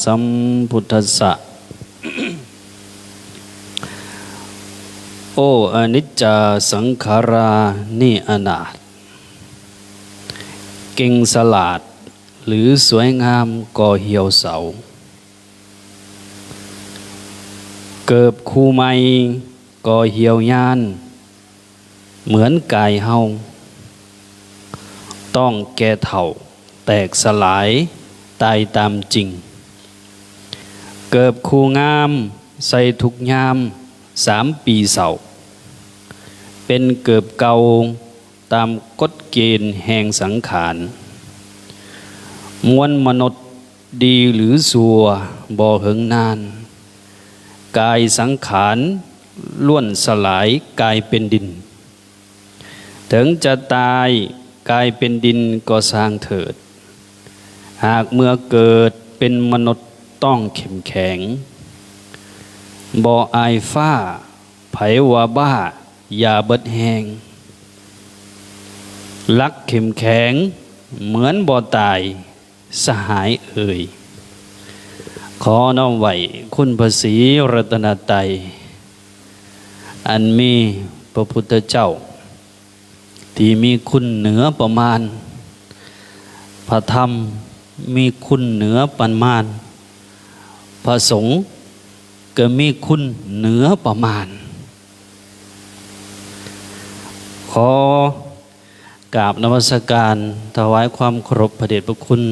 สัมพุทธัสสะ โอ้อนิจจาสังขารานี่อนาถเก่งสลาดหรือสวยงามก่อเหี่ยวเสาเกิบคู่ไม้ก่อเหี่ยวยานเหมือนกายเฮาต้องแก่เฒ่าแตกสลายตายตามจริงเกิบคู่งามใส่ทุกยาม3 ปีเสาเป็นเกิบเก่าตามกฎเกณฑ์แห่งสังขารมวลมนุษย์ดีหรือสัวบ่เหิงนานกายสังขารล้วนสลายกายเป็นดินถึงจะตายกายเป็นดินก็สร้างเถิดหากเมื่อเกิดเป็นมนุษย์ต้องเข้มแข็งบ่อายฟ้าไผว่าบ้าอย่าเบิดแหงรักเข้มแข็งเหมือนบ่ตายสหายเอ่ยขอน้อมไหวคุณพระศรีรัตนตรัยอันมีพระพุทธเจ้าที่มีคุณเหนือประมาณพระธรรมมีคุณเหนือประมาณพระสงฆ์ก็มีคุณเหนือประมาณขอกราบนมัสการถวายความเคารพพระเดชพระคุณ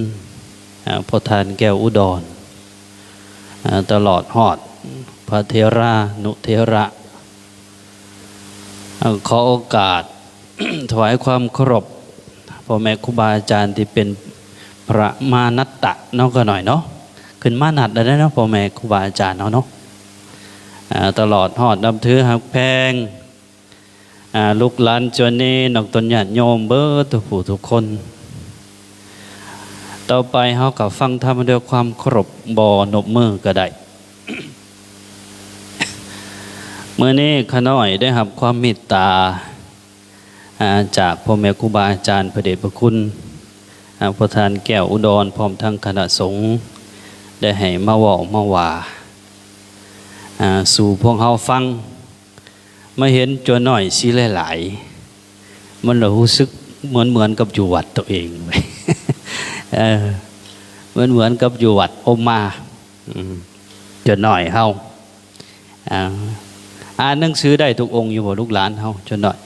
พระทานแก้วอุดรตลอดหอดพระเทรานุเทระขอโอกาส ถวายความเคารพพ่อแม่ครูบาอาจารย์ที่เป็นพระมานัตตะน้องก็หน่อยเนาะขึ้นมานัดได้เนาะพ่อแม่ครูบาอาจารย์เนาะตลอดหอดนำถือหักแพงลูกหลานจวนนี้นอกตนญาติโยมเบิดทุกผู้ทุกคนต่อไปเฮากับฟังธรรมด้วยความเคารพบ่นบมือก็ได้ เมื่อนี้ข้าน้อยได้รับความเมตตาจากพ่อแม่ครูบาอาจารย์พระเดชพระคุณพระทานแก้วอุดรพร้อมทั้งคณะสงฆ์ได้ให้มาเว้ามาว่าสู่พวกเฮาฟังมาเห็นจนหน่อยสิหลายๆมันรู้สึกเหมือนกับอยู่วัดตัวเองเหมือนกับอยู่วัดอมมาจนหน่อยเฮาอ่านหนังสือได้ทุกองค์อยู่บ่ลูกหลานเฮาจนหน่อย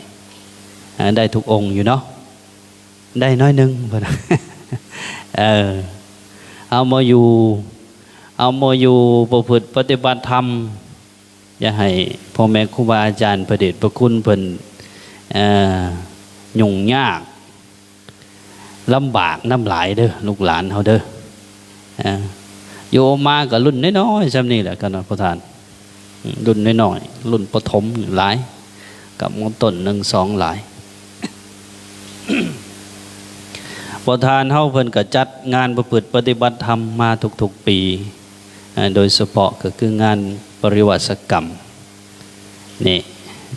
ได้ทุกองค์อยู่เนาะได้น้อยนึงเอามาอยู่ประพฤติปฏิบัติธรรมอย่าให้พ่อแม่ครูบาอาจารย์พระเดชพระคุณเพิ่นยุ่งยากลำบากน้ำหลายเด้อลูกหลานเฮาเด้อโยมมากับรุ่นน้อยๆซ้ำนี่แหละกันนะประธานรุ่นน้อยๆรุ่นประถมหลายกับมต้น1 2หลาย ประธานเฮาเพิ่นก็จัดงานประพฤติปฏิบัติธรรมมาทุกๆปีโดยเฉพาะก็คืองานปริวัติกรรมนี่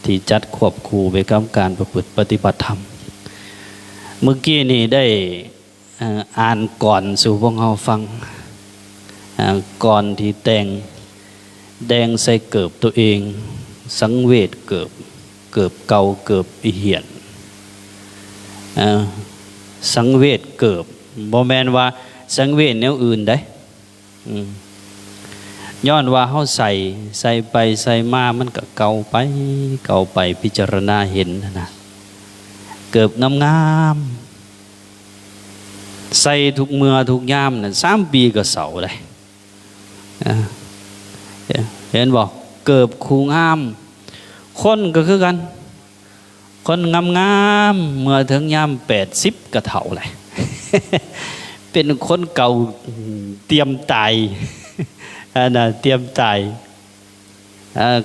ที่จัดควบคู่ไปกับการประพฤติปฏิบัติธรรมเมื่อกี้นี่ได้อ่านก่อนสู่พวกเราฟังก่อนที่แต่งแดงใส่เกิบตัวเองสังเวชเกิบเก่าเกิบอีเหียนสังเวชเกิบบ่แม่นว่าสังเวชแนวอื่นได้ย้อนว่าเขาใส่ไปใส่มามันก็เก่าไปพิจารณาเห็นนะเกิบงามใส่ทุกเมื่อทุกยามนั่น3 ปีก็เสาเลยเห็นบอกเกิบคูงามคนก็คือกันคนงามเมื่อถึงยาม80ก็เฒ่าเลย เป็นคนเก่าเตรียมตายเตรียมตาย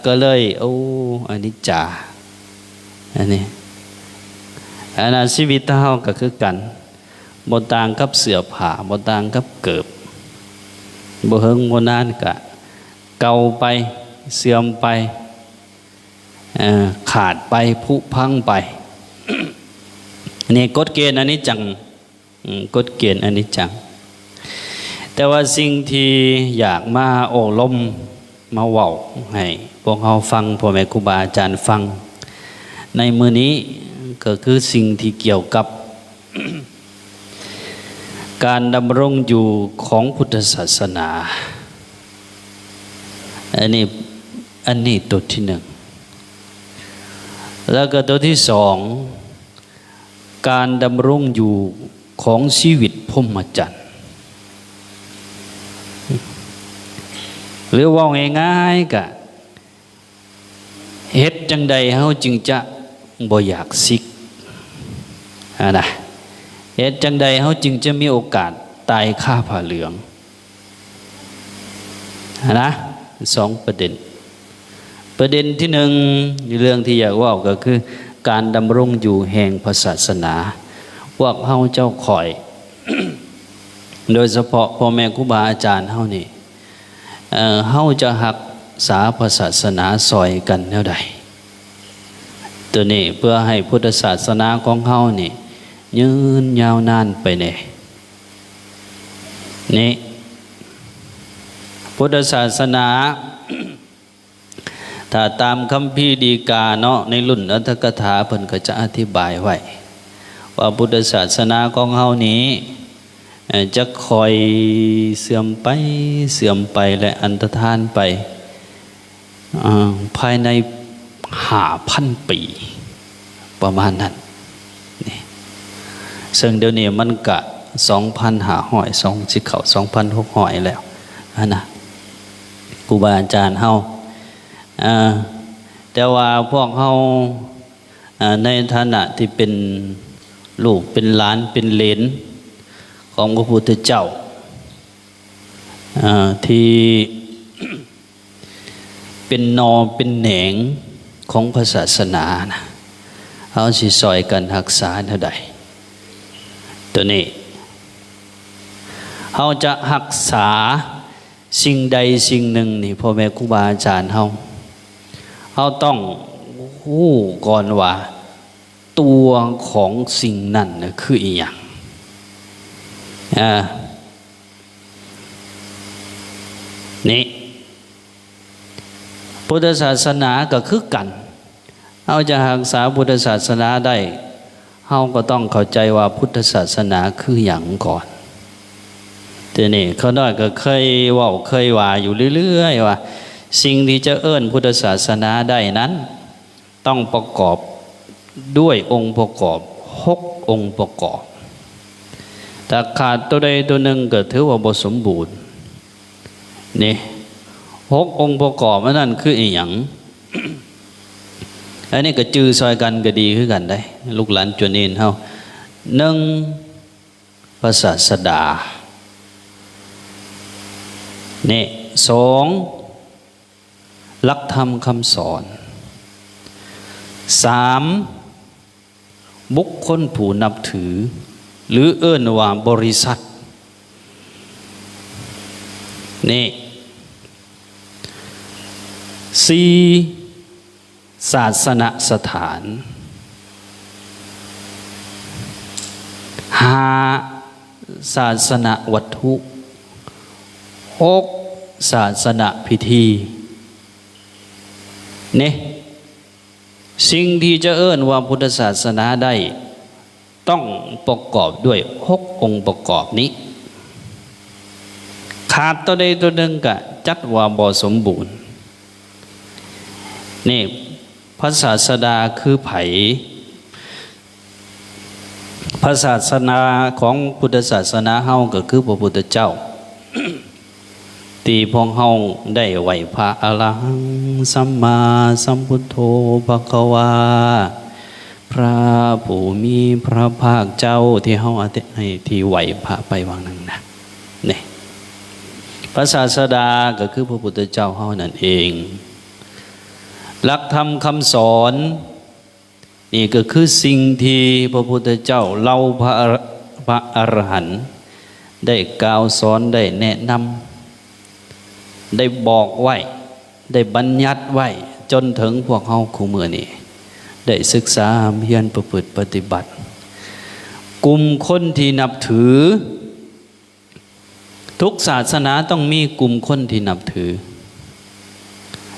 ก็เลยอันนี้จ่าอันนี้ชีวิตเฮาก็คือกันบ่ต่างกับเสื้อผ้าบ่ต่างกับเกิบบ่เฮิงบ่นานก็เก่าไปเสื่อมไปขาดไปผุพังไป นี่กฎเกณฑ์อันนี้จังกฎเกณฑ์อันนี้จัง แต่ว่าสิ่งที่อยากมาโอ้ล้มมาเว้าให้พวกเราฟังพ่อแม่ครูบาอาจารย์ฟังในมื้อนี้ก็คือสิ่งที่เกี่ยวกับ การดำรงอยู่ของพุทธศาสนาอันนี้ตัวที่หนึ่งแล้วก็ตัวที่สองการดำรงอยู่ของชีวิตพรหมจรรย์หรือว่าง่ายๆก็เฮ็ดจังใดเฮาจึงจะบ่อยากสิกนะเฮ็ดจังใดเฮาจึงจะมีโอกาสตายคาผ้าเหลืองนะสองประเด็นที่หนึ่งเรื่องที่อยากว่าก็คือการดำรงอยู่แห่งพระศาสนาพวกเฮาเจ้าข่อย โดยเฉพาะพ่อแม่ครูบาอาจารย์เฮานี่เฮาจะหักษาพระศาสนาซอยกันแนวใดตัวนี้เพื่อให้พุทธศาสนาของเฮานี่ยืนยาวนานไปนี่พุทธศาสนา ถ้าตามคัมภีร์ดีกาเนาะในรุ่นอัตถกถาเพิ่นก็จะอธิบายไว้ว่าพุทธศาสนาของเฮานี้จะคอยเสื่อมไปและอันตรธานไปภายใน5,000 ปีประมาณนั้นนี่ซึ่งเดี๋ยวนี้มันก็2,500 2สิเข้า2,600แล้วนะครูบาอาจารย์เฮาแต่ว่าพวกเฮาในฐานะที่เป็นลูกเป็นหลานเป็นเหลนของพระพุทธเจ้าที่ เป็นนอเป็นแหนงของพระศาสนานะเฮาสิซอยกันรักษาเท่าใดตัวนี้เฮาจะรักษาสิ่งใดสิ่งหนึ่งนี่พ่อแม่ครูบาอาจารย์เฮาต้องรู้ก่อนว่าตัวของสิ่งนั้นน่ะคืออีหยังนี่พุทธศาสนาก็คือกันเราจะรักษาพุทธศาสนาได้เราก็ต้องเข้าใจว่าพุทธศาสนาคืออย่างก่อนทีนี้เขาน้อยก็เคยว่าอยู่เรื่อยๆว่าสิ่งที่จะเอิ้นพุทธศาสนาได้นั้นต้องประกอบด้วยองค์ประกอบ6องค์ประกอบถ้าขาดตัวใดตัวหนึ่งก็ถือว่าบ่สมบูรณ์นี่6องค์ประกอบนั่นคืออีหยัง อันนี้ก็จื้อซอยกันก็ดีคือกันได้ลูกหลานจวนเอนเฮา1พระศาสดานี่2หลักธรรมคำสอน3บุคคลผู้นับถือหรือเอิ้นว่าบริษัทนี่4ศาสนสถาน5ศาสนวัตถุ6ศาสนพิธีนี่สิ่งที่จะเอิ้นว่าพุทธศาสนาได้ต้องประกอบด้วย6องค์ประกอบนี้ขาดตัวใดตัวหนึ่งก็จัดว่าบ่สมบูรณ์นี่พระศาสดาคือไผพระศาสนาของพุทธศาสนาเฮาก็คือพระพุทธเจ้า ที่พวกเฮาได้ไหวพระอรหังสัมมาสัมพุทโธภควาพระผู้มีพระภาคเจ้าที่เฮาให้ที่ไหวพระไปวางนั้นนะนี่พระศาสดาก็คือพระพุทธเจ้าเฮานั่นเองหลักธรรมคำสอนนี่ก็คือสิ่งที่พระพุทธเจ้าเล่าพระอรหันต์ได้กล่าวสอนได้แนะนำได้บอกไว้ได้บัญญัติไว้จนถึงพวกเฮาคู่มื้อนี้ได้ศึกษาเรียนประพฤติปฏิบัติกลุ่มคนที่นับถือ ทุกศาสนาต้องมีกลุ่มคนที่นับถือ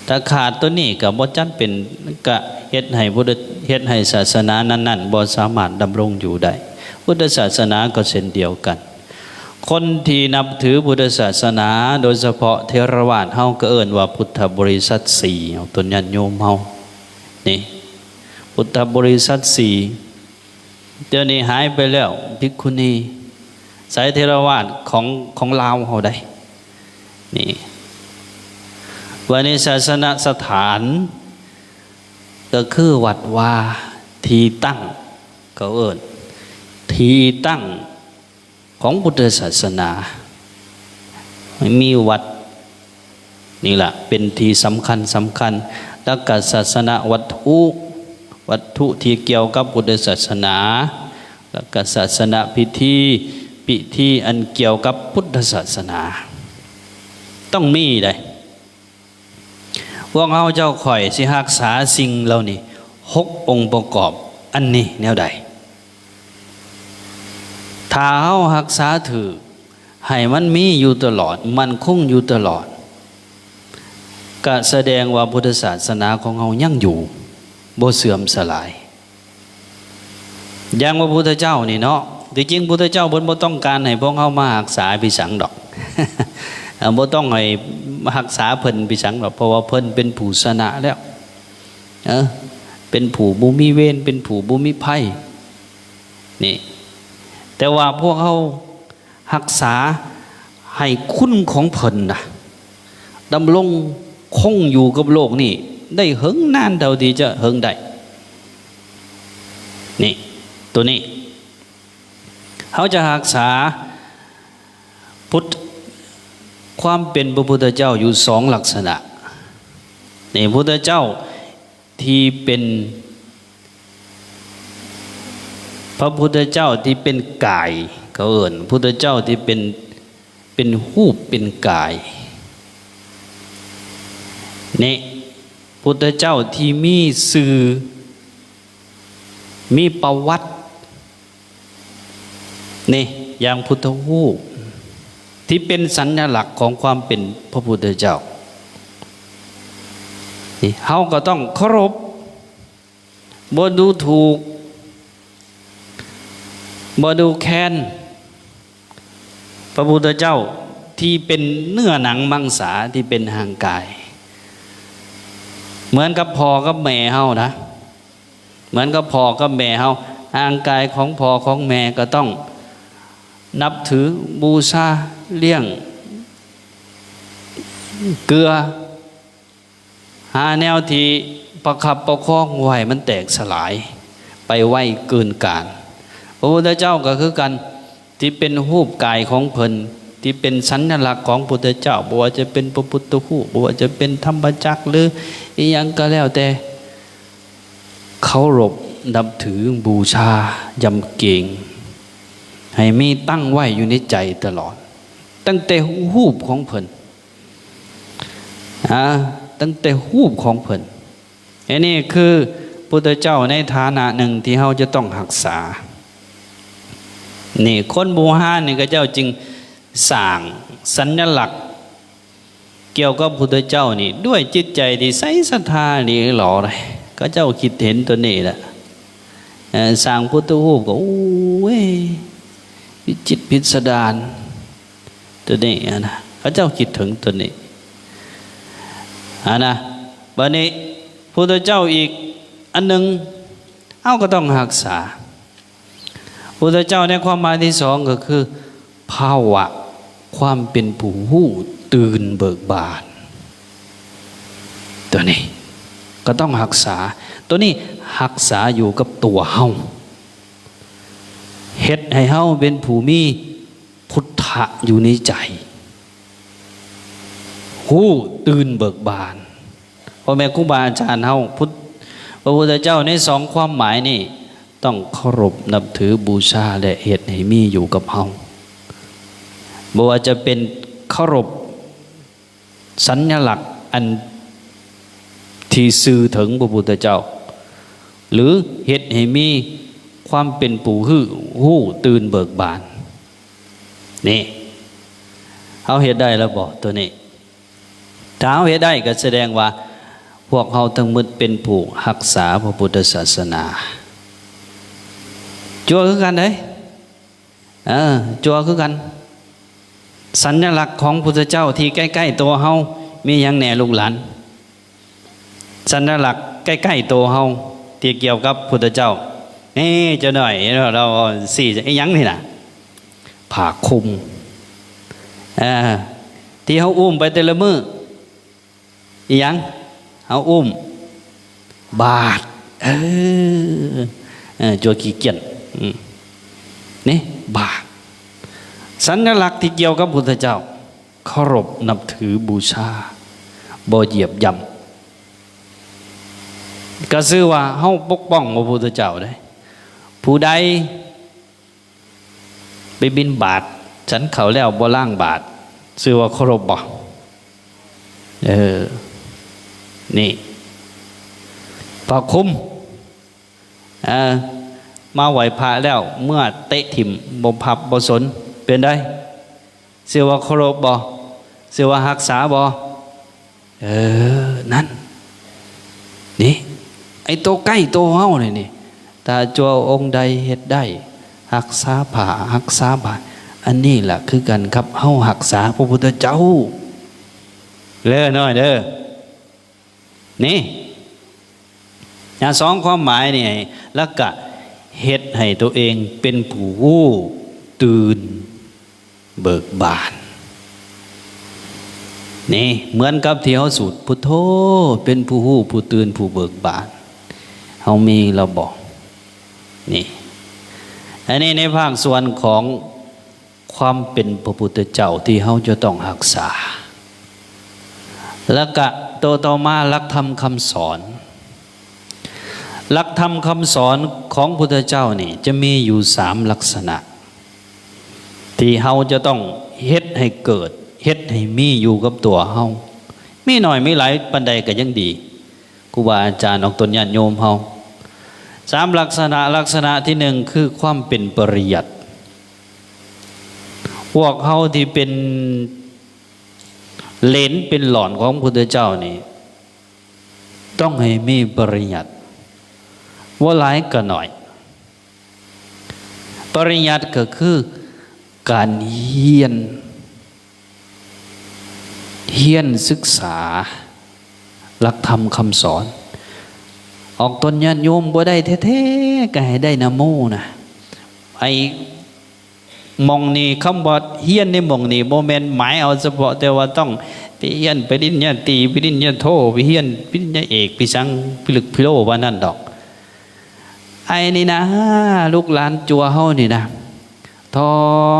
ถ้าขาดตัวนี้ก็บ่จัดเป็นก็เฮ็ดให้พุทธเฮ็ดให้ศาสนานั้นๆบ่สามารถดำรงอยู่ได้พุทธศาสนาก็เช่นเดียวกันคนที่นับถือพุทธศาสนาโดยเฉพาะเทรวาสเฮาก็เอิ้นว่าพุทธบริษัท4เอาต้นญาติโยมเฮานี่พุทธบริษัท4เดี๋ยวนี้หายไปแล้วภิกขุณีสายเทรวาสของลาวเฮาได้นี่วันนี้ศาสนสถานก็คือวัดวาที่ตั้งเขาเอิ้นที่ตั้งของพุทธศาสนามีวัดนี่แหละเป็นที่สำคัญแล้วก็ศาสนาวัตถุที่เกี่ยวกับพุทธศาสนาแล้วก็ศาสนาพิธีอันเกี่ยวกับพุทธศาสนาต้องมีได้พวกเราเจ้าข่อยสิรักษาสิ่งเหล่านี้6องค์ประกอบอันนี้แนวใดถ้าเฮารักษาถือให้มันมีอยู่ตลอดมันคงอยู่ตลอดก็แสดงว่าพุทธศาสนาของเฮายังอยู่บ่เสื่อมสลายอย่างพระพุทธเจ้านี่เนาะที่จริงพุทธเจ้าเพิ่นบ่ต้องการให้พวกเฮามารักษาพิสังดอก บ่ต้องให้รักษาเพิ่นพิสังดอกเพราะว่าเพิ่นเป็นผู้ชนะแล้วเป็นผู้บ่มีเวรเป็นผู้บ่มีภัยนี่แต่ว่าพวกเขารักษาให้คุณของเพิ่นนะดำรงคงอยู่กับโลกนี่ได้เหิงนานเท่าที่จะเหิงได้นี่ตัวนี้เขาจะรักษาพุทธความเป็นพระพุทธเจ้าอยู่2ลักษณะนี่พระพุทธเจ้าที่เป็นพระพุทธเจ้าที่เป็นกายเขาเอิ้นพุทธเจ้าที่เป็นรูปเป็นกายนี่พุทธเจ้าที่มีสื่อมีประวัตินี่อย่างพุทธรูปที่เป็นสัญลักษณ์ของความเป็นพระพุทธเจ้านี่เฮาก็ต้องเคารพบ่ดูถูกบ่ดูแค้นพระพุทธเจ้าที่เป็นเนื้อหนังมังสาที่เป็นห่างกายเหมือนกับพ่อกับแม่เฮานะเหมือนกับพ่อกับแม่เฮาห่างกายของพ่อของแม่ก็ต้องนับถือบูชาเลี้ยงเกลือหาแนวที่ประคับประคองไว้มันแตกสลายไปไว้เกินกาลพระพุทธเจ้าก็คือกันที่เป็นรูปกายของเพิ่นที่เป็นสัญลักษณ์ของพระพุทธเจ้าบ่ว่าจะเป็นพระพุทธรูปบ่ว่าจะเป็นธรรมจักรหรืออีหยังก็แล้วแต่เคารพนับถือบูชายำเกรงให้มีตั้งไว้อยู่ในใจตลอดตั้งแต่รูปของเพิ่นตั้งแต่รูปของเพิ่นอันนี้คือพระพุทธเจ้าในฐานะหนึ่งที่เฮาจะต้องรักษานี่คนโบราณนี่ก็เจ้าจึงสร้างสัญลักษณ์เกี่ยวกับพุทธเจ้านี่ด้วยจิตใจที่ใสศรัทธานี่หล่อเลยก็เจ้าคิดเห็นตัวนี้แหละสร้างพุทธรูปก็โอ้ยวิจิตรพิสดารตัวนี้นะเขาเจ้าคิดถึงตัวนี้นะบัดนี้พุทธเจ้าอีกอันหนึ่งเอาก็ต้องรักษาพุทธเจ้าในความหมายที่2ก็คือภาวะความเป็นผู้รู้ตื่นเบิกบานตัวนี้ก็ต้องรักษาตัวนี้รักษาอยู่กับตัวเฮาเฮ็ดให้เฮาเป็นผู้มีพุทธะอยู่ในใจหู้ตื่นเบิกบานพ่อแม่ครูบาอาจารย์เฮาพระพุทธเจ้าใน2ความหมายนี่ต้องเคารพนับถือบูชาและเฮ็ดให้มีอยู่กับเฮาบ่ว่าจะเป็นเคารพสัญลักษณ์อันที่สื่อถึงพระพุทธเจ้าหรือเฮ็ดให้มีความเป็นผู้ฮู้ตื่นเบิกบานนี่ เฮาเฮ็ดได้แล้วบ่ตัวนี้ถ้าเฮาเฮ็ดได้ก็แสดงว่าพวกเฮาทั้งหมดเป็นผู้รักษาพระพุทธศาสนาจัวคือกันเด้จัวคือกันสัญลักษณ์ของพุทธเจ้าที่ใกล้ๆตัวเฮามีหยังแหน่ลูกหลานสัญลักษณ์ใกล้ๆตัวเฮาที่เกี่ยวกับพุทธเจ้านี่จะหน่อยเราสี่ไอ้ยังนี่นะผ้าคลุมที่เขาอุ้มไปแต่ละมืออีหยังเขาอุ้มบาทจัวขี้เกียจนี่บาทสัญลักษณ์ที่เกี่ยวกับพุทธเจ้าเคารพนับถือบูชาบ่เหยียบย่ำก็ชื่อว่าเฮาปกป้องพระพุทธเจ้าได้ผู้ใดไปบิณฑบาตฉันเขาแล้วบ่ล้างบาตรชื่อว่าเคารพบ่นี่ผ้าคลุมมาไหวพระแล้วเมื่อเตะถิ่มบ่พับบ่สนเป็นได้ชื่อว่าเคารพบ่ชื่อว่ารักษาบ่นั่นนี่ไอ้โตใกล้โตเฮานี่ถ้าจัวองค์ใดเฮ็ดได้รักษาผ้ารักษาบาตรอันนี้แหละคือกันครับเฮารักษาพระพุทธเจ้าเด้อน้อยเด้อนี่สองความหมายนี่แล้วก็เฮ็ดให้ตัวเองเป็นผู้ตื่นเบิกบานนี่เหมือนกับที่เฮาสูตรพุทโธเป็นผู้รู้ผู้ตื่นผู้เบิกบานเฮามีเราบอกนี่อันนี้ในภาคส่วนของความเป็นพระพุทธเจ้าที่เฮาจะต้องรักษาแล้วก็ต่อมาหลักธรรมคำสอนหลักธรรมคำสอนของพุทธเจ้านี่จะมีอยู่3ลักษณะที่เฮาจะต้องเฮ็ดให้เกิดเฮ็ดให้มีอยู่กับตัวเฮามีหน่อยไม่หลายปานใดก็ยังดีครูบาอาจารย์ออกตนญาติโยมเฮา3ลักษณะที่1คือความเป็นปริยัติพวกเฮาที่เป็นเลนเป็นหลอนของพุทธเจ้านี่ต้องให้มีปริยัติว่าหลายก็หน่อยปริยัติก็คือการเฮียนศึกษาหลักธรรมคำสอนออกตนญาติโยมบ่ได้แท้ๆก็ให้ได้นะโมนะไอ้มองนี่คำว่าเฮียนในมองนี่โมเมนต์หมายเอาเฉพาะแต่ว่าต้องไปเฮียนไปดิ้นญาตีไปดิ้นญาโทไปเฮียนไปดิ้นญาเอกไปสังพิลึกพิโลว่านั่นดอกไอ้นี่นะลูกหลานจัวเฮานี่นะท่อ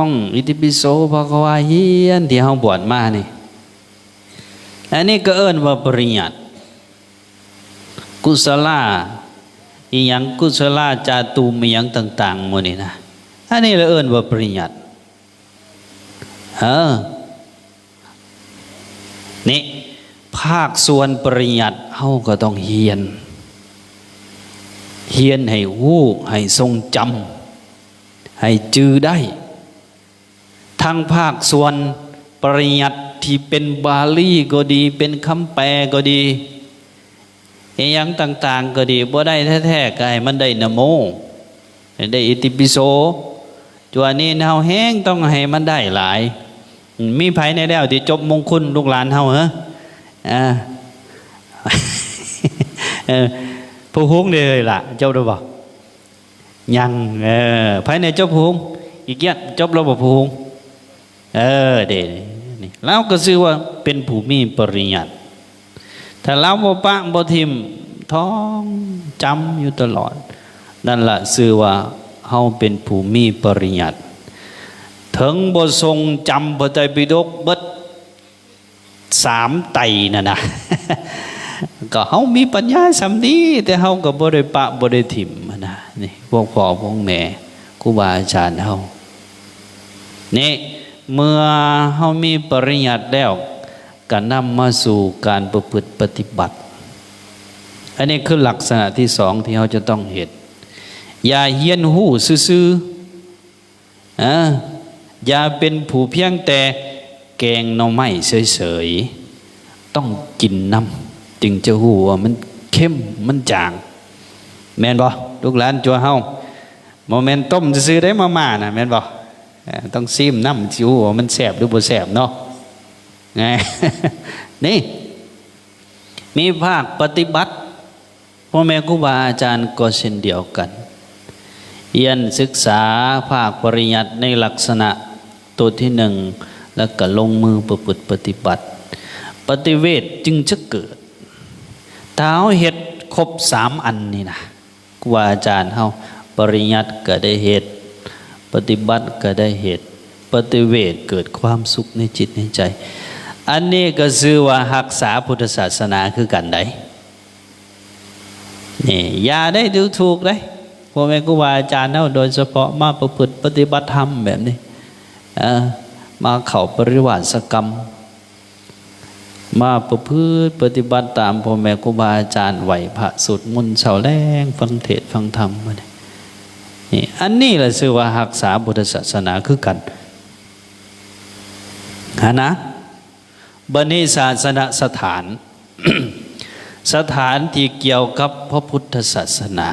งอิติปิโสภควาเฮียนที่เฮาบวชมานี่อันนี้ก็เอิ้นว่าปริยัติกุศลาอีหยังกุศลาจาตุมอีหยังต่างๆหมดนี่นะอันนี้เราเอิ้นว่าปริยัตินี่ภาคส่วนปริยัติเฮาก็ต้องเฮียนให้ฮู้ให้ทรงจำให้จื้อได้ทั้งภาคส่วนปริยัติที่เป็นบาลีก็ดีเป็นคำแปลก็ดีอย่างต่างๆก็ดีบ่ได้แท้ๆก็ให้มันได้นะโมได้อิติปิโสตัวนี้เฮาแห้งต้องให้มันได้หลายมีไผในแล้วที่จบมงคลลูกหลานเฮาเหรอผู้ฮุ้งเลยล่ะเจ้าดูบ่ยังไผในเจ้าผู้ฮุ้งอีกเกียรจบแล้วบ่ผู้ฮุ้งเด้นี่แล้วก็ชื่อว่าเป็นผู้มีปริยัติถ้าเราบ่ปะบ่ทิมท้องจำอยู่ตลอดนั่นล่ะชื่อว่าเฮาเป็นผู้มีปริยัติถึงบ่ทรงจำพระไตรปิฎกเบิด3 ไตรน่ะนะ ก็เฮามีปัญญาสำนี้แต่เฮาก็บ่ได้ปะบ่ได้ถิ่มนะนี่พวกพ่อพวกแม่ครูบาอาจารย์เฮานี่เมื่อเฮามีปริยัติแล้วก็นำมาสู่การประพฤติปฏิบัติอันนี้คือลักษณะที่2ที่เฮาจะต้องเฮ็ดอย่าเฮียนหู้ซื่อๆอย่าเป็นผู้เพียงแต่ แกงหน่อไม้เฉยๆต้องกินน้ำจึงจะหูว่ามันเข้มมันจางแม่นบ่ลูกหลานจัวเฮาโมเมนต้มซื้อได้มาม่านะแม่นบ่ต้องซิมน้ำจิวว่ามันแสบหรือบ่แสบเนาะไง นี่มีภาคปฏิบัติพ่อแม่ครูบาอาจารย์ก็เช่นเดียวกันเรียนศึกษาภาคปริยัติในลักษณะตัวที่หนึ่งแล้วก็ลงมือประพฤติปฏิบัติปฏิเวทจึงจะเกิดถ้าเอาเฮ็ดครบ3อันนี่นะครูบาอาจารย์เฮาปริยัติก็ได้เหตุปฏิบัติก็ได้เหตุปฏิเวทเกิดความสุขในจิตในใจอันนี้ก็ชื่อว่ารักษาพุทธศาสนาคือกันได้นี่อย่าได้ดูถูกเลยพ่อแม่ครูบาอาจารย์เฮาโดยเฉพาะมาประพฤติปฏิบัติธรรมแบบนี้มาเข้าปริวาสกรรมมาประพฤติปฏิบัติตามพ่อแม่ครูบาอาจารย์ไหวพระสวดมนต์เช้าแลงฟังเทศน์ฟังธรรมนี่อันนี้แหละชื่อว่ารักษาพุทธศาสนาคือกันนะบัดนี้ศาสนสถาน สถานที่เกี่ยวกับพระพุทธศาสนา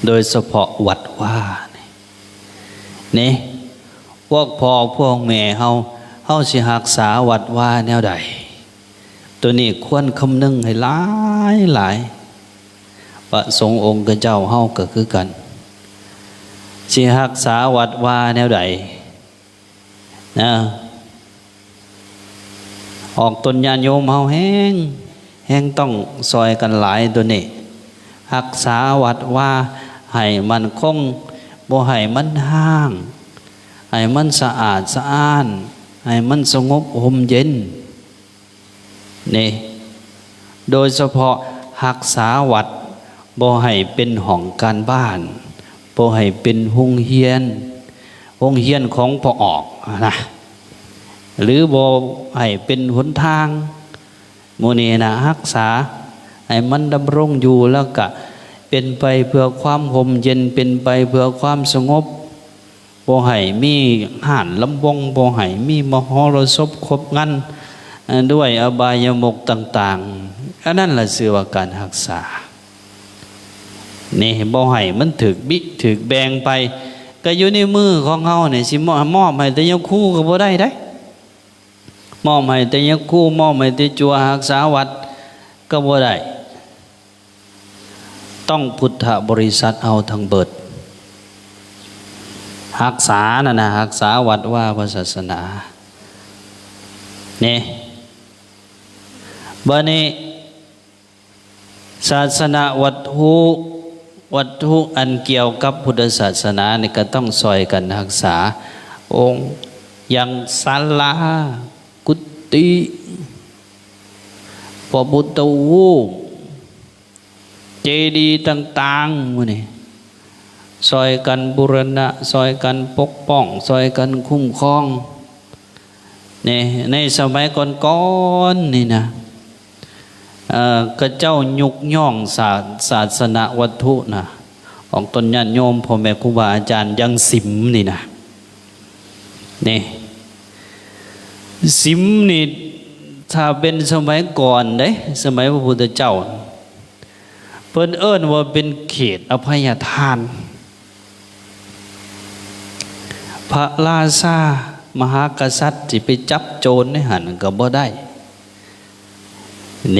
โดยเฉพาะวัดว่านี่พวกพ่อพวกแม่เฮาสิรักษาวัดว่าแนวใดตัวนี้ควรคำนึงให้หลายพระสงฆ์องค์เจ้าเฮาก็คือกันสิรักษาวัดว่าแนวใดนะออกตนญาณโยมเฮาแห้งต้องซอยกันหลายตัวนี้รักษาวัดว่าให้มันคงบ่ให้มันห่างให้มันสะอาดสะอ้านให้มันสงบห่มเย็นนี่โดยเฉพาะรักษาวัดบ่ให้เป็นห้องการบ้านบ่ให้เป็นโรงเรียนของพอออกนะหรือบ่ให้เป็นหนทางโมนีนะรักษาให้มันดำรงอยู่แล้วก็เป็นไปเพื่อความห่มเย็นเป็นไปเพื่อความสงบบ่ให้มีห่านลำวงบ่ให้มีมหรสพครบงั้นด้วยอบายมุขต่างๆอันนั้นแหละชื่อว่าการรักษานี่บ่ให้มันถึกบิถึกแบงไปก็อยู่ในมือของเฮาเนี่ยสิมอบให้แต่ยกคู่ก็บ่ได้มอบให้แต่ยกคู่มอบให้แต่จัวรักษาวัดก็บ่ได้ต้องพุทธบริษัทเอาทั้งเบิดรักษานะรักษาวัดว่าพระศาสนานี่บัดนี้ศาสนาวัตถุอันเกี่ยวกับพุทธศาสนานี่ก็ต้องซอยกันรักษาองค์อย่างศาลากุฏิพระพุทธรูปเจดีย์ต่างๆมื้อนี้ซอยกันบูรณะซอยกันปกป้องซอยกันคุ้มครองนี่ในสมัยก่อนๆนี่นะก็เจ้ายุกย่องศาสนาวัตถุนะของตนญาติโยมพ่อแม่ครูบาอาจารย์ยังสิมนี่นะนี่สิมนี่ถ้าเป็นสมัยก่อนเด้สมัยพระพุทธเจ้าเพิ่นเอิ้นว่าเป็นเขตอภัยทานพระราชามหากษัตริย์ที่ไปจับโจรในหันก็บ่ได้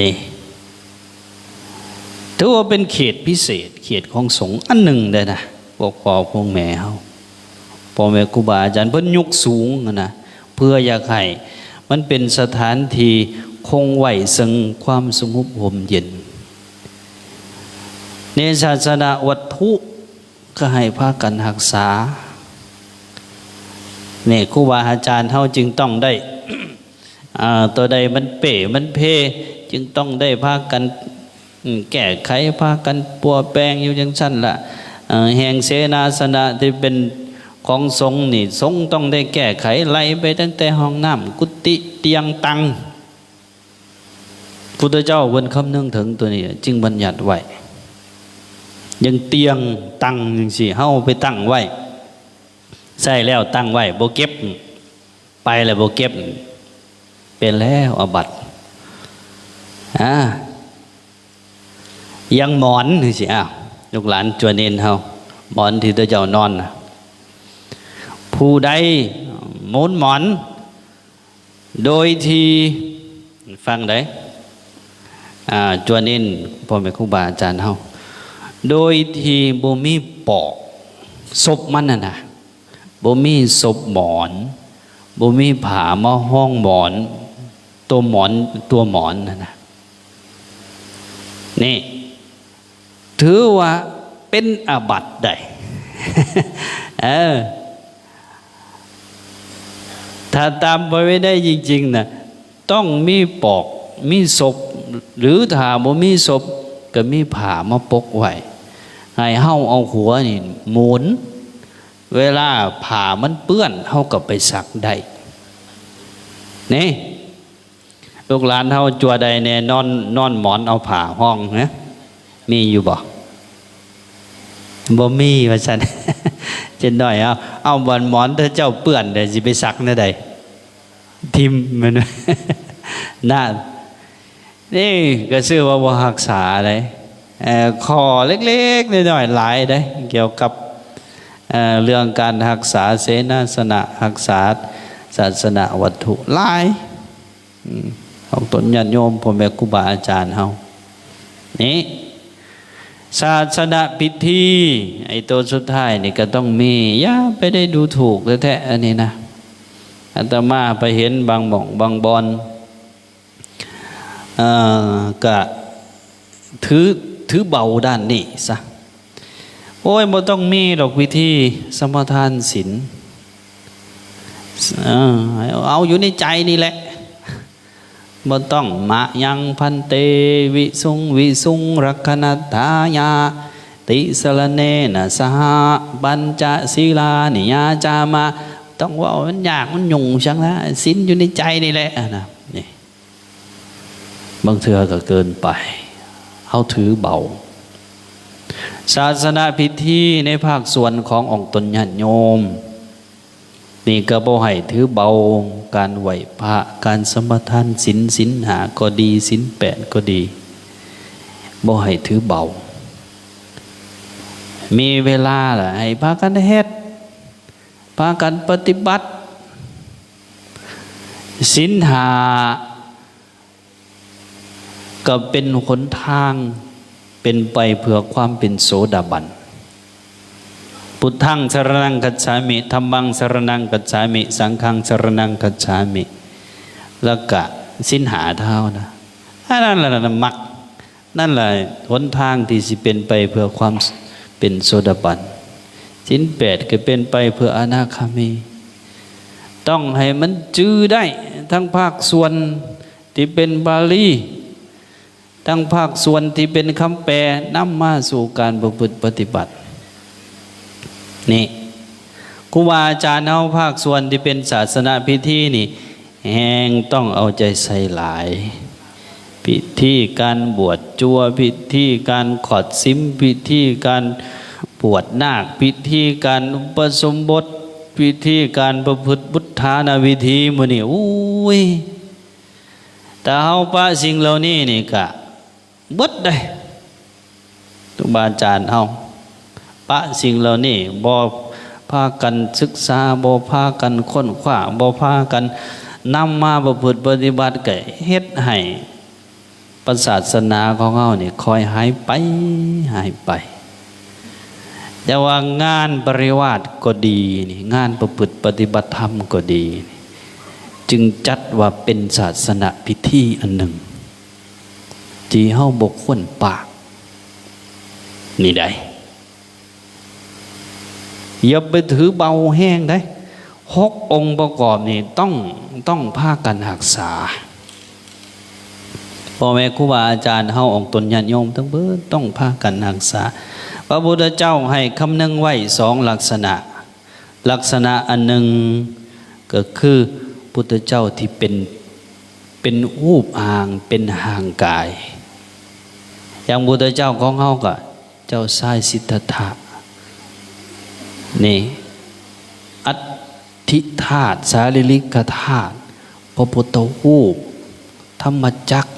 นี่ถือว่าเป็นเขตพิเศษเขตของสงฆ์อันหนึ่งได้นะพวกพ่อพวกแม่เฮาพ่อแม่ครูบาอาจารย์เพิ่นยกสูงนะเพื่ออยากให้มันเป็นสถานที่คงไว้ซึ่งความสงบห่มเย็นในศาสนาวัตถุก็ให้พากันรักษาเนี่ยครูบาอาจารย์เฮาจึงต้องได้ ตัวใดมันเป๋มันเพจึงต้องได้พากันแก้ไขพากันปัวแปลงอยู่จังซั่นล่ะแห่งเสนาสนะที่เป็นของสงฆ์นี่สงฆ์ต้องได้แก้ไขไล่ไปตั้งแต่ห้องน้ำกุฏิเตียงตังพุทธเจ้าเพิ่นคำนึงถึงตัวนี้จึงบัญญัติไว้ยังเตียงตังจังซี่เฮาไปตั้งไว้ใช่แล้วตั้งไว้บ่เก็บ ไปแล้วบ่เก็บเป็นแล้วอาบัติยังหมอนนี่สิลูกหลานจวนเน้นเฮาหมอนที่ตัวเจ้านอนนะผู้ใดหมุนหมอนโดยที่ฟังได้จวนเน้นพ่อแม่ครูบาอาจารย์เฮาโดยที่บ่มีปอกศพมันน่ะนะบ่มีศพหมอนบ่มีผ้ามาห้องหมอนตัวหมอนน่ะนะนี่ถือว่าเป็นอาบัติได้ ถ้าตามไปไม่ได้จริงๆนะต้องมีปอกมีศพหรือถ้าบ่มีศพก็มีผ้ามาปกไว้ให้เฮาเอาหัวนี่หมุนเวลาผ้ามันเปื้อนเฮาก็ไปซักได้นี่ลูกหลานเฮาจัวใดแน่นอนหมอนเอาผ้าห้องนะมีอยู่บ่มีว่าซั่น เจนน้อยเอาบอนหมอนถ้าเจ้าเปื้อนได้สิไปซักแนวใดทิ่มมัน น่านี่ก็ชื่อว่าบ่รักษาได้ข้อเล็กๆน้อยๆหลายได้เกี่ยวกับเรื่องการรักษาเสนาสนะรักษาศาสนาวัตถุหลายของตนญาติโยมพ่อแม่ครูบาอาจารย์เฮานี่ศาสนาพิธีไอ้ตัวสุดท้ายนี่ก็ต้องมีอย่าไปได้ดูถูกแท้ๆอันนี้นะอาตมาไปเห็นบางบ่องบางบอนก็ถือเบาด้านนี้ซะโอ้ยบ่ต้องมีดอกวิธีสมทานศีลเอาอยู่ในใจนี่แหละบ่ต้องมะยังพันเตวิสุงรักขณทายาติสรเนนะสหปัญจศีลานิยาจามาต้องว่ามันยากมันยุ่งจังนะศีลอยู่ในใจนี่แหละนะนี่บางเทื่อก็เกินไปเขาถือเบาศาสนาพิธีในภาคส่วนขององค์ตนญาติโยมนี่ก็บ่ให้ถือเบาการไหวพระการสมทานศีลหาก็ดีศีล8ก็ดีบ่ให้ถือเบามีเวลาล่ะให้พากันเฮ็ดพากันปฏิบัติศีลหาก็เป็นหนทางเป็นไปเพื่อความเป็นโสดาบันพุทธังสรณังคัจฉามิธัมมังสรณังคัจฉามิสังฆังสรณังคัจฉามิแล้วก็ศีลหาเท่านะนั่นแหละมรรคนั่นแหละหนทางที่สิเป็นไปเพื่อความเป็นโสดาบันศีล8ก็เป็นไปเพื่ออนาคามีต้องให้มันจื้อได้ทั้งภาคส่วนที่เป็นบาลีทั้งภาคส่วนที่เป็นคำแปลนำมาสู่การประพฤติปฏิบัตินี่ครูบาอาจารย์เอาภาคส่วนที่เป็นศาสนาพิธีนี่แห่งต้องเอาใจใส่หลายพิธีการบวชจัวพิธีการขอดซิมพิธีการบวชนาคพิธีการอุปสมบทพิธีการประพฤติพุทธานาวิธีมื้อนี้อุ้ยแต่เฮาปะสิ่งเหล่านี้นี่ก็เบิดได้ครูบาอาจารย์เฮาปะสิ่งเหล่านี้บ่พากันศึกษาบ่พากันค้นคว้าบ่พากันนำมาประพฤติปฏิบัติก็เฮ็ดให้ศาสนาของเฮานี่ค่อยหายไปแต่ว่างานปริวาสก็ดีนี่งานประพฤติปฏิบัติธรรมก็ดีจึงจัดว่าเป็นศาสนาพิธีอันหนึ่งที่เฮาบ่ควรปากนี่ได้อย่าไปถือเบาแห้งได้6องค์ประกอบนี่ต้องพากันรักษาพ่อแม่ครูบาอาจารย์เฮาองค์ตนญาติโยมทั้งเบิดต้องพากันรักษาพระพุทธเจ้าให้คำนึงไว้2ลักษณะอันหนึ่งก็คือพุทธเจ้าที่เป็นรูปอ่างเป็นห่างกายอย่างพุทธเจ้าของเฮาก็เจ้าชายสิทธัตถะนี่ ทิธาตุสารีริกธาตุพระพุทธรูปธรรมจักร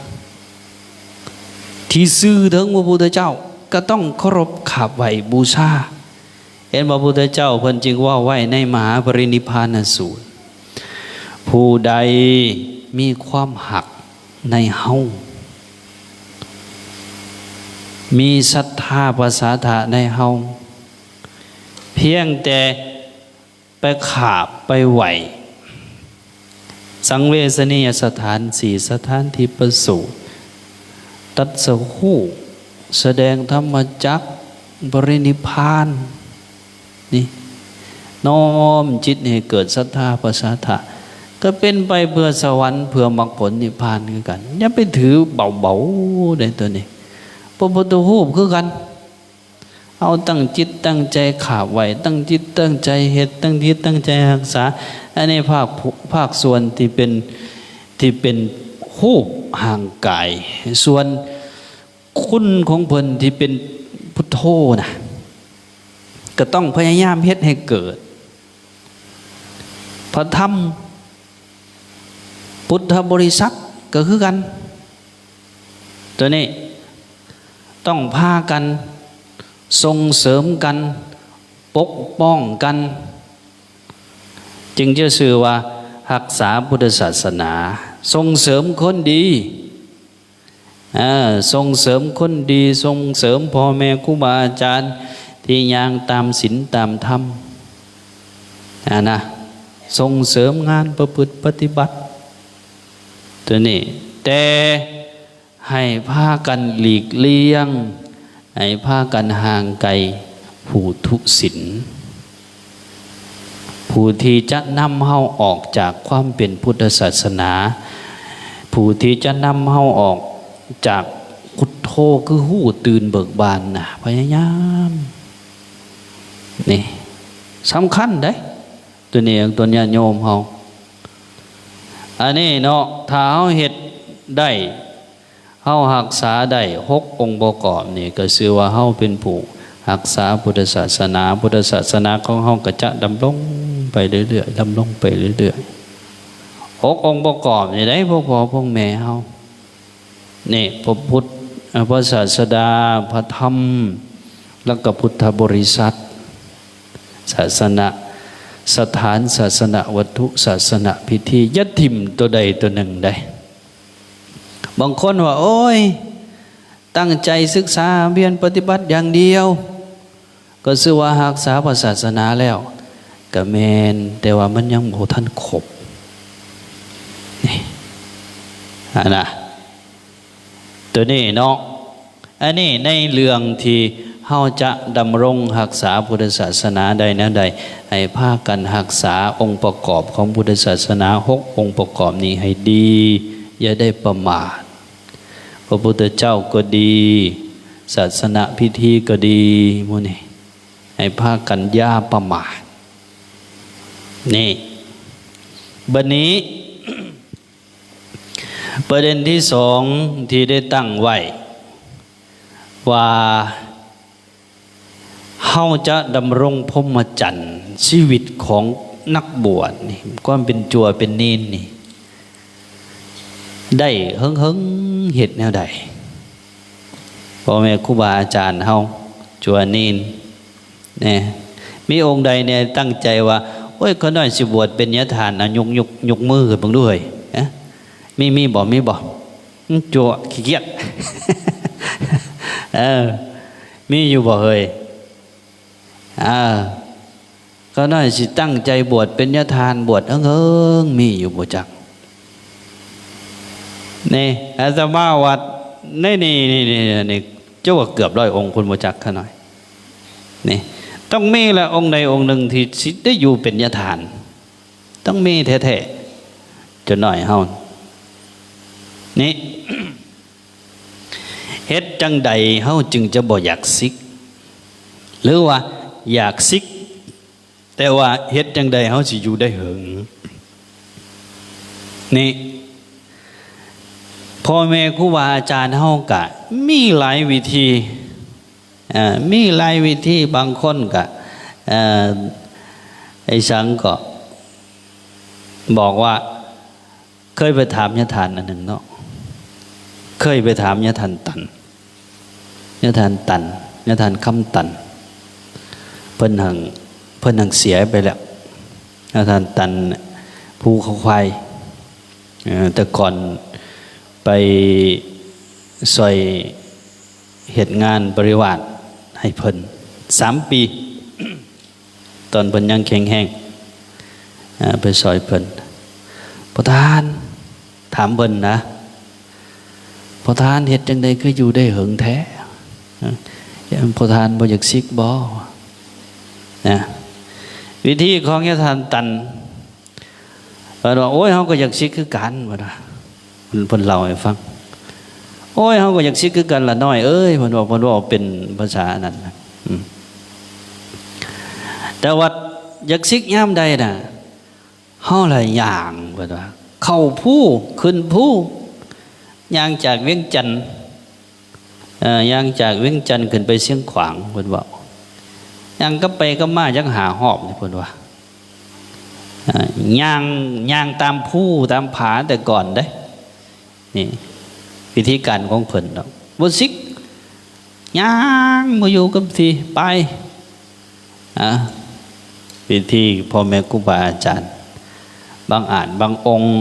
ที่ซื่อถึงพระพุทธเจ้าก็ต้องเคารพขับไหวบูชาเห็นพระพุทธเจ้าเพิ่นจึงว่าไว้ในมหาปรินิพพานสูตรผู้ใดมีความหักในเฮามีศรัทธาภาษาทะในเฮาเพียงแต่ไปขาบไปไหวสังเวชนียสถานสี่สถานที่ประสูติตัดสหูแสดงธรรมจักรปรินิพพานนี่น้อมจิตให้เกิดศรัทธาภาษาทะก็เป็นไปเพื่อสวรรค์เพื่อมรรคผลนิพพานคือกันอย่าไปถือเบาๆในตัวนี้พระพุทธรูปคือกันเอาตั้งจิตตั้งใจขาบไว้ตั้งจิตตั้งใจเฮ็ดตั้งจิตตั้งใจรักษาอันนี้ภาคส่วนที่เป็นรูปห่างกายส่วนคุณของเพิ่นที่เป็นพุทโธนะก็ต้องพยายามเฮ็ดให้เกิดพระธรรมพุทธบริษัทก็คือกันตัวนี้ต้องพากันส่งเสริมกันปกป้องกันจึงจะชื่อว่ารักษาพุทธศาสนาส่งเสริมคนดีส่งเสริมคนดีส่งเสริมพ่อแม่ครูบาอาจารย์ที่ย่างตามศีลตามธรรมนะส่งเสริมงานประพฤติปฏิบัติตัวนี้แต่ให้พากันหลีกเลี่ยงให้พากันห่างไกลผู้ทุศีลผู้ที่จะนำเฮาออกจากความเป็นพุทธศาสนาผู้ที่จะนำเฮาออกจากพุทโธคือหู้ตื่นเบิกบานนะพยายามนี่สำคัญได้ตัวนี้ตัวญาติโยมเฮาอันนี้เนาะถ้าเฮาเฮ็ดได้เฮารักษาได้6องค์ประกอบนี่ก็ชื่อว่าเฮาเป็นผู้รักษาพุทธศาสนาพุทธศาสนาของเฮาก็จะดำรงไปเรื่อยๆดำรงไปเรื่อยๆ6องค์ประกอบนี่ได้พวกพ่อพวกแม่เฮานี่พระพุทธพระศาสดาพระธรรมแล้วก็พุทธบริษัทศาสนาสถานศาสนาวัตถุศาสนาพิธียัดทิมตัวใดตัวหนึ่งได้บางคนว่าโอ้ยตั้งใจศึกษาเพียรปฏิบัติอย่างเดียวก็ชื่อว่ารักษาศาสนาแล้วก็แม่นแต่ว่ามันยังบ่ทันครบนี่นะตัวนี้เนาะอันนี้ในเรื่องที่เฮาจะดำรงรักษาพุทธศาสนาใดแนวใดให้พากันรักษาองค์ประกอบของพุทธศาสนา6องค์ประกอบนี้ให้ดีอย่าได้ประมาทพระพุทธเจ้าก็ดีศาสนาพิธีก็ดีหมู่นี้ให้พากันอย่าประมาทนี่บัดนี้ ประเด็นที่2ที่ได้ตั้งไว้ว่าเฮาจะดำรงพรหมจรรย์ชีวิตของนักบวชนี่ความเป็นจัวเป็นเนนนี่ได้เฮิงเฮ็ดแนวใดพ่อแม่ครูบาอาจารย์เฮาจัวเนนเนี่ยมีองค์ใดเนี่ยตั้งใจว่าโอ้ยคนน้อยสิบวชเป็นญาติทานยกมือขึ้นเบิ่งดูเฮ้ยมีบ่จัวขี้เกียจ มีอยู่บ่เฮ้ยก็น้อยสิตั้งใจบวชเป็นญาติทานบวชมีอยู่บ่จักนี่อาตมาวัดนี่เจ้าว่าเกือบ100องค์คนบ่จักเขาหน่อยนี่ต้องมีละองค์ใดองค์หนึ่งที่สิได้อยู่เป็นญาติทานต้องมีแท้ๆจะหน่อยเฮานี่ เฮ็ดจังใดเฮาจึงจะบ่อยากซิกหรือว่าอยากซิกแต่ว่าเฮ็ดจังใดเฮาสิอยู่ได้เหิงนี่พ่อแม่ครูบาอาจารย์เฮาก็มีหลายวิธีมีหลายวิธีบางคนก็ไอ้สังก็ บอกว่าเคยไปถามยะทานอันหนึ่งเนาะเคยไปถามยะทานตันยะทานตันยะทานคำตันเพิ่นหังเสียไปแล้วยะทานตันภูเขาควายแต่ก่อนไปซอยเหตุงานบริวารให้เพิ่น3 ปี ตอนเพิ่นยังแข็งแห้งไปซอยเพิ่นพ่อทานถามเพิ่นนะพ่อทานเฮ็ดจังใดคืออยู่ได้เหิงแท้พ่อทานบ่อยากซิกบ่นะวิธีของยะทานตันเพิ่นว่าโอ้ยเฮาก็อยากซิกคือกันว่านะเพิ่นเล่าให้ฟังโอ้ยเฮาก็อยากซิกคือกันล่ะน้อยเอ้ยเพิ่นว่าเป็นภาษานั้นนะแต่ว่าอยากซิกยามใดน่ะเฮาละย่างเพิ่นว่าเข้าผู้ขึ้นผู้ย่างจากเวียงจันทน์ย่างจากเวียงจันทน์ขึ้นไปเชียงขวางเพิ่นว่าย่างก็ไปก็มาจักหาหอบนี่เพิ่นว่าย่างตามผู้ตามผาแต่ก่อนได้นี่วิธีการของเพิ่นเนาะบ่ซิกย่างบ่อยู่กับที่ไปวิธีพ่อแม่ครูบาอาจารย์บางอ่านบางองค์